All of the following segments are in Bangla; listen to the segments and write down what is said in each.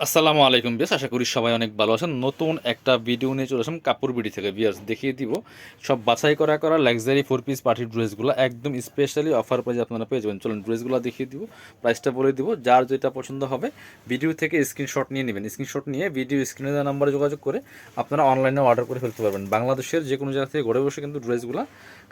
আসসালামু আলাইকুম বেশ, আশা করি সবাই অনেক ভালো আছেন। নতুন একটা ভিডিও নিয়ে চলে আসলাম কাপড় বিডি থেকে। বিয়ার্স দেখিয়ে দিব সব বাছাই করা লাক্সারি 4 পিস পার্টির ড্রেসগুলো একদম স্পেশালি অফার প্রাইসে আপনারা পেয়ে যাবেন। চলুন ড্রেসগুলো দেখিয়ে দিব, প্রাইসটা বলে দিব। যার যেটা পছন্দ হবে ভিডিও থেকে স্ক্রিনশট নিয়ে নেবেন। স্ক্রিনশট নিয়ে ভিডিও স্ক্রিনে দেওয়া নাম্বারে যোগাযোগ করে আপনারা অনলাইনে অর্ডার করে ফেলতে পারবেন। বাংলাদেশের যে কোনো জায়গা থেকে ঘরে বসে কিন্তু ড্রেসগুলো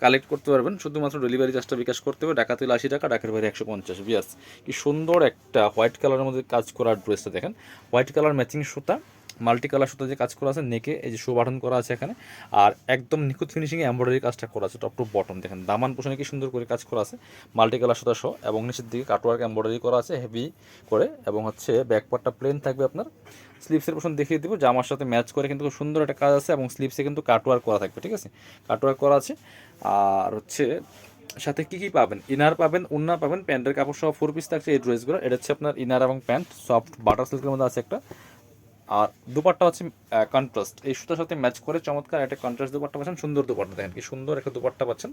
কালেক্ট করতে পারবেন। শুধুমাত্র ডেলিভারি চার্জটা বিকাশ করতে হবে। ঢাকা থেকে 80 টাকা, ঢাকার বাইরে 150। বিয়ার্স কি সুন্দর একটা হোয়াইট কালারের মধ্যে কাজ করা ড্রেসটা দেখেন। হোয়াইট কালার ম্যাচিং সুতা, মাল্টি কালার সুতা যে কাজ করা আছে, নেকে এই যে শো বাটন করা আছে এখানে, আর একদম নিখুঁত ফিনিশিংয়ে এমব্রয়ডারি কাজটা করা আছে টপ টু বটম। দেখেন দামান পোষণে কি সুন্দর করে কাজ করা আছে, মাল্টি কালার সুতা সহ, এবং নিচের দিকে কাটওয়ার্ক এমব্রয়ডারি করা আছে হেভি করে, এবং হচ্ছে ব্যাক পার্টটা প্লেন থাকবে আপনার। স্লিপসের পোষণ দেখিয়ে দিব, জামার সাথে ম্যাচ করে কিন্তু খুব সুন্দর একটা কাজ আছে, এবং স্লিপসে কিন্তু কাটওয়ার্ক করা থাকবে, ঠিক আছে, কাটওয়ার্ক করা আছে। আর হচ্ছে সাথে কি কি পাবেন, ইনার পাবেন, ওন্না পাবেন, প্যান্টের কাপড় সহ 4 পিস থাকছে এই ড্রেসগুলো। এটা হচ্ছে আপনার ইনার এবং প্যান্ট, সফট বাটার সিল্কের মধ্যে আছে একটা। আর দুপাট্টা হচ্ছে কন্ট্রাস্ট, এই সুতার সাথে ম্যাচ করে চমৎকার একটা কন্ট্রাস্ট দুপাট্টা পাচ্ছেন। সুন্দর দুপাট্টা দেখেন কি সুন্দর একটা দুপাট্টা পাচ্ছেন।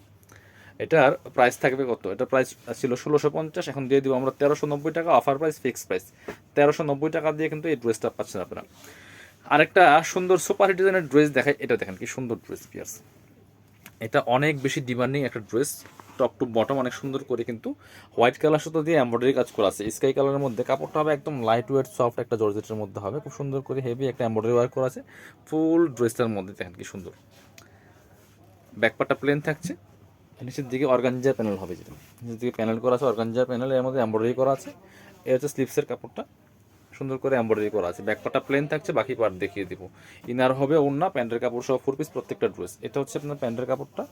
এটার প্রাইস থাকবে কত? এটার প্রাইস ছিল 1650, এখন দিয়ে দিব আমরা 1390 টাকা, অফার প্রাইস, ফিক্সড প্রাইস 1390 টাকা দিয়ে কিন্তু এই ড্রেসটা পাচ্ছেন আপনারা। আরেকটা সুন্দর সুপার হিট ডিজাইনের ড্রেস দেখাই, এটা দেখেন কি সুন্দর ড্রেস পিয়ার্স। এটা অনেক বেশি ডিমান্ডিং একটা ড্রেস, টপ টু বটম অনেক সুন্দর করে কিন্তু হোয়াইট কালার সুতো দিয়ে এমব্রয়ডারি কাজ করা আছে। স্কাই কালারের মধ্যে কাপড়টা হবে একদম লাইট ওয়েট সফট একটা জর্জেটের মধ্যে হবে, খুব সুন্দর করে হেভি একটা এমব্রয়ডারি ওয়ার্ক করা আছে ফুল ড্রেসটার মধ্যে। দেখেন কি সুন্দর, ব্যাকপার্টটা প্লেন থাকছে, নিচের দিকে অর্গানজার প্যানেল হবে, যেটা নিচের দিকে প্যানেল করা আছে অর্গানজার প্যানেল, এর মধ্যে এমব্রয়ডারি করা আছে। এ হচ্ছে স্লিপসের কাপড়টা, সুন্দর করে এমব্রয়ডারি করা আছে। ব্যাকপার্টটা প্লেন থাকছে, বাকি পার্ট দেখিয়ে দিব। ইনার হবে ওন্না, প্যান্টের কাপড় সহ 4 পিস প্রত্যেকটা ড্রেস। এটা হচ্ছে আপনার প্যান্টের কাপড়টা,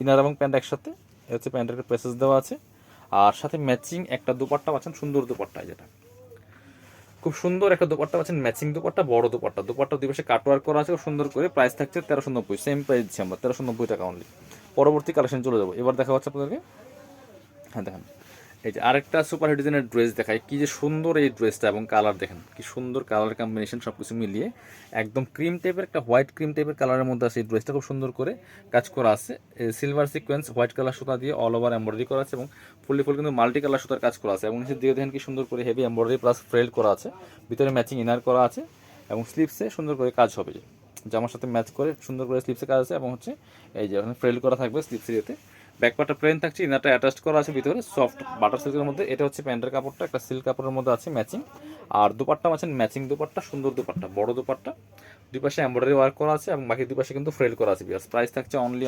ইনার এবং প্যান্ট একসাথে। এটা হচ্ছে প্যান্টের প্যাসেজ দেওয়া আছে, আর সাথে ম্যাচিং একটা দুপাট্টা পাচ্ছেন, সুন্দর দুপাট্টা, যেটা খুব সুন্দর একটা দুপাট্টা পাচ্ছেন, ম্যাচিং দুপাট্টা, বড় দুপাট্টা। দুপাট্টা দুই পাশে কাটওয়ার্ক করা আছে খুব সুন্দর করে। প্রাইস থাকছে 1390, সেম প্রাইস দিচ্ছি আমরা 1390 টাকা অনলি। পরবর্তী কালেকশন চলে যাবো, এবার দেখা হচ্ছে আপনাদেরকে। হ্যাঁ দেখেন, এই যে আরেকটা সুপার হিট ডিজাইনের ড্রেস দেখায়, কি যে সুন্দর এই ড্রেসটা, এবং কালার দেখেন কি সুন্দর কালার কম্বিনেশন, সব কিছু মিলিয়ে একদম ক্রিম টাইপের একটা হোয়াইট ক্রিম টাইপের কালারের মধ্যে আছে। এই ড্রেসটা খুব সুন্দর করে কাজ করা আছে, সিলভার সিকোয়েন্স হোয়াইট কালার সুতা দিয়ে অল ওভার এমব্রয়ডারি করা আছে, এবং ফুল কিন্তু মাল্টি কালার সুতার কাজ করা আছে, এবং নিচের দিকে দেখেন কি সুন্দর করে হেভি এমব্রয়ডারি প্লাস ফ্রেল করা আছে, ভিতরে ম্যাচিং ইনার করা আছে, এবং স্লিপসে সুন্দর করে কাজ হবে, যে জামার সাথে ম্যাচ করে সুন্দর করে স্লিপসে কাজ আছে, এবং হচ্ছে এই যে ওখানে ফ্রেল করা থাকবে স্লিপসের ইয়েতে। ব্যাকপার্টটা প্লেন থাকছে, ইনারটা অ্যাটাচ করা আছে ভিতরে সফট বাটার সিল্কের মধ্যে। এটা হচ্ছে প্যান্টের কাপড়টা, একটা সিল্ক কাপড়ের মধ্যে আছে ম্যাচিং। আর দুপাট্টা আছেন ম্যাচিং দুপাট্টা, সুন্দর দুপাট্টা, বড় দুপাট্টা, দুই পাশে এমব্রয়ডারি ওয়ার্ক করা আছে, এবং বাকি দুই পাশে কিন্তু ফ্রেল করা আছে। বিয়ার্স প্রাইস থাকছে অনলি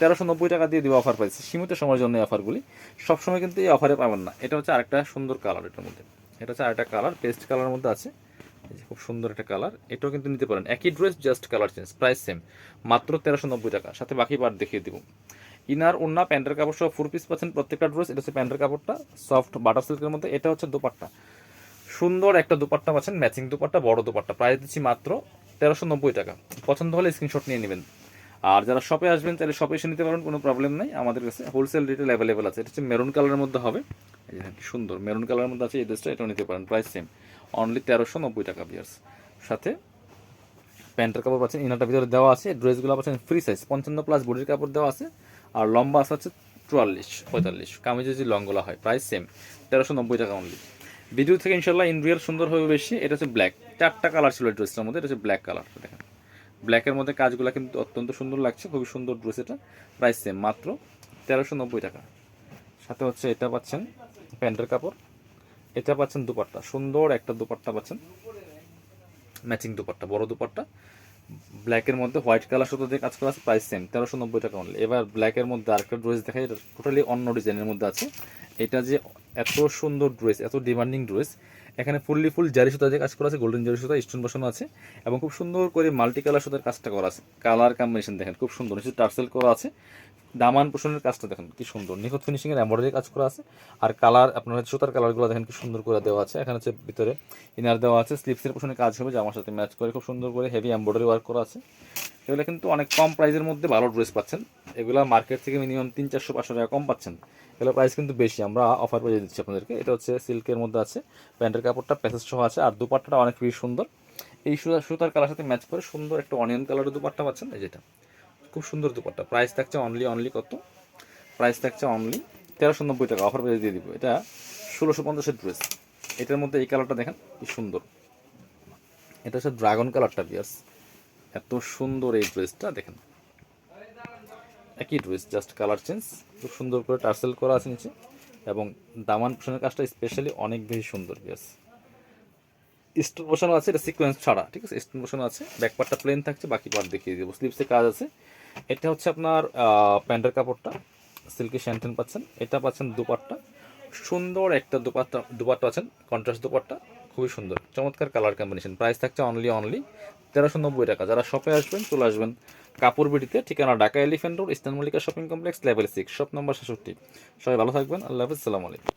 1390 টাকা দিয়ে দিব, অফার প্রাইস, সীমিত সময়ের জন্য এই অফারগুলি, সবসময় কিন্তু এই অফারে পাবেন না। এটা হচ্ছে আরেকটা সুন্দর কালার, এটার মধ্যে এটা হচ্ছে আরেকটা কালার, পেস্ট কালারের মধ্যে আছে, খুব সুন্দর একটা কালার। এটাও কিন্তু নিতে পারেন, একই dress just colour change, price same, মাত্র 1390 টাকা, সাথে বাকি পার্ট দেখিয়ে দিব। ইনার ওন্না প্যান্টের কাপড় সহ 4 পিস পাচ্ছেন প্রত্যেকটা ড্রেস। এটা হচ্ছে প্যান্টের কাপড়টা সফট বাটার সিল্কের মধ্যে। এটা হচ্ছে দুপাট্টা, সুন্দর একটা দুপাট্টা পাচ্ছেন, ম্যাচিং দুপাট্টা, বড় দুপাট্টা। প্রাইস দিচ্ছি মাত্র 1390 টাকা। পছন্দ হলে স্ক্রিনশট নিয়ে নেবেন। আর যারা শপে আসবেন তাহলে শপে এসে নিতে পারেন, কোনো প্রবলেম নাই, আমাদের কাছে হোলসেল রিটেল অ্যাভেলেবেল আছে। এটা হচ্ছে মেরুন কালারের মধ্যে হবে, এই যে সুন্দর মেরুন কালারের মধ্যে আছে এই ড্রেসটা, এটাও নিতে পারেন, প্রাইস সেম, অনলি 1390 টাকা। বিয়ার্স সাথে প্যান্টের কাপড় পাচ্ছেন, ইনারটা ভিতরে দেওয়া আছে। ড্রেসগুলো পাচ্ছেন ফ্রি সাইজ, 55+ বডির কাপড় দেওয়া আছে, আর লম্বা আছে হচ্ছে 44-45, কামিজে যে লংগুলো হয়। প্রাইস সেম 1390 টাকা অনলি। ভিডিও থেকে ইনশাল্লাহ ইন রিয়েল সুন্দর হবে বেশি। এটা হচ্ছে ব্ল্যাক, 4টা কালার ছিল ড্রেসটার মধ্যে, এটা হচ্ছে ব্ল্যাক কালার। দেখেন ব্ল্যাকের মধ্যে কাজগুলো কিন্তু অত্যন্ত সুন্দর লাগছে, খুবই সুন্দর ড্রেস এটা। প্রাইস সেম মাত্র 1390 টাকা। সাথে হচ্ছে এটা পাচ্ছেন প্যান্টের কাপড়, এটা পাচ্ছেন দুপাট্টা, সুন্দর একটা দুপাট্টা পাচ্ছেন, ম্যাচিং দুপাট্টা, বড় দুপাট্টা, ব্ল্যাকের মধ্যে হোয়াইট কালার সুতো দিয়ে কাজ করা আছে। প্রাইস সেম 1390 টাকা অনলি। এবার ব্ল্যাকের মধ্যে আরেকটা ড্রেস দেখাই, এটা টোটালি অন্য ডিজাইনের মধ্যে আছে। এটা যে এত সুন্দর ড্রেস, এত ডিমান্ডিং ড্রেস, এখানে ফুল জারি সুতা দিয়ে কাজ করা আছে, গোল্ডেন জারি সুতা স্টোন বসানো আছে, এবং খুব সুন্দর করে মাল্টি কালার সুতার কাজটা করা আছে। কালার কম্বিনেশন দেখেন খুব সুন্দর, নিচে টার্সেল করা আছে। দামান পোষণের কাজটা দেখেন কি সুন্দর, নিখুঁত ফিনিশিংয়ের এমব্রয়ডারি কাজ করা আছে। আর কালার আপনার হচ্ছে সুতার কালারগুলো দেখেন কি সুন্দর করে দেওয়া আছে। এখানে হচ্ছে ভিতরে ইনার দেওয়া আছে, স্লিপসের পোষণে কাজ হবে, জামার সাথে ম্যাচ করে খুব সুন্দর করে হেভি এমব্রয়ডারি ওয়ার্ক করা আছে। এগুলো কিন্তু অনেক কম প্রাইসের মধ্যে ভালো ড্রেস পাচ্ছেন। এগুলো মার্কেট থেকে মিনিমাম 300-400-500 টাকা কম পাচ্ছেন। এগুলো প্রাইস কিন্তু বেশি, আমরা অফার পেয়ে দিচ্ছি আপনাদেরকে। এটা হচ্ছে সিল্কের মধ্যে আছে, প্যান্টের কাপড়টা প্যাসেজ সহ আছে, আর দুপাট্টাটা অনেক বেশি সুন্দর। এই সুতার কালার সাথে ম্যাচ করে সুন্দর একটা অনিয়ন কালারের দুপাট্টা পাচ্ছেন, এই যেটা খুব সুন্দর দুপাট্টা। প্রাইস থাকছে অনলি কত? প্রাইস থাকছে অনলি 1390 টাকা, অফার পেয়ে দিয়ে দিব। এটা 1650-এর ড্রেস, এটার মধ্যে এই কালারটা দেখেন কি সুন্দর, এটা হচ্ছে ড্রাগন কালারটা ভিউয়ার্স, এত সুন্দর এই ড্রেসটা দেখেন, একই ড্রেস জাস্ট কালার চেঞ্জ, খুব সুন্দর করে টার্সেল করা আছে নিচে, এবং দামান পোষণের কাজটা স্পেশালি অনেক বেশি সুন্দর ভিউয়ার্স। স্টোন বসানো আছে, এটা সিকোয়েন্স ছাড়া, ঠিক আছে, স্টোন বসানো আছে, ব্যাক পার্টটা প্লেন থাকছে, বাকি পার্ট দেখিয়ে দেবো। স্লিভসে কাজ আছে। এটা হচ্ছে আপনার প্যান্টের কাপড়টা সিল্কি শ্যান্টেন পাচ্ছেন, এটা পাচ্ছেন দুপাট্টা, সুন্দর একটা দুপাট্টা পাচ্ছেন, কন্ট্রাস্ট দুপাট্টা, খুবই সুন্দর চমৎকার কালার কম্বিনেশন। প্রাইস থাকছে অনলি 1390 টাকা। যারা শপে আসবেন চলে আসবেন কাপড় বিডিতে, ঠিকানা Dhaka elephant road, eastern Mallika shopping complex, level 6, shop number 66। সবাই ভালো থাকবেন, আল্লাহ হাফিজ, সালামু আলাইকুম।